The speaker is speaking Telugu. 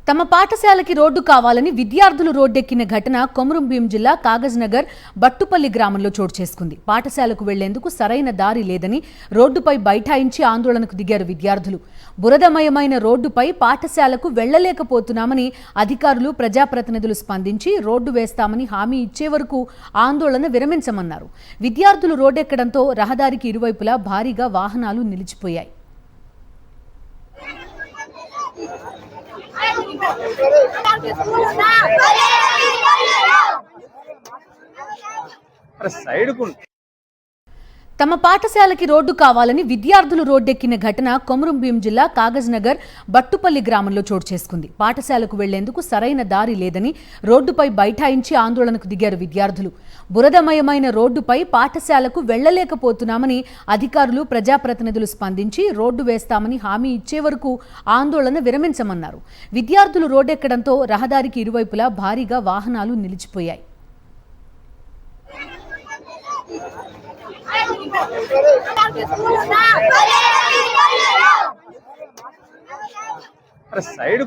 తమ పాఠశాలకి రోడ్డు కావాలని విద్యార్థులు రోడ్డెక్కిన ఘటన కొమరంభీం జిల్లా కాగజ్నగర్ బట్టుపల్లి గ్రామంలో చోటు చేసుకుంది. పాఠశాలకు వెళ్లేందుకు సరైన దారి లేదని రోడ్డుపై బైఠాయించి ఆందోళనకు దిగారు విద్యార్థులు. బురదమయమైన రోడ్డుపై పాఠశాలకు వెళ్లలేకపోతున్నామని అధికారులు, ప్రజాప్రతినిధులు స్పందించి రోడ్డు వేస్తామని హామీ ఇచ్చే వరకు ఆందోళన విరమించమన్నారు. విద్యార్థులు రోడ్డెక్కడంతో రహదారికి ఇరువైపులా భారీగా వాహనాలు నిలిచిపోయాయి. తమ పాఠశాలకి రోడ్డు కావాలని విద్యార్థులు రోడ్డెక్కిన ఘటన కొమరంభీం జిల్లా కాగజ్నగర్ బట్టుపల్లి గ్రామంలో చోటు చేసుకుంది. పాఠశాలకు వెళ్లేందుకు సరైన దారి లేదని రోడ్డుపై బైఠాయించి ఆందోళనకు దిగారు విద్యార్థులు. బురదమయమైన రోడ్డుపై పాఠశాలకు వెళ్లలేకపోతున్నామని అధికారులు, ప్రజాప్రతినిధులు స్పందించి రోడ్డు వేస్తామని హామీ ఇచ్చే వరకు ఆందోళన విరమించమన్నారు. విద్యార్థులు రోడ్డెక్కడంతో రహదారికి ఇరువైపులా భారీగా వాహనాలు నిలిచిపోయాయి. సైడ్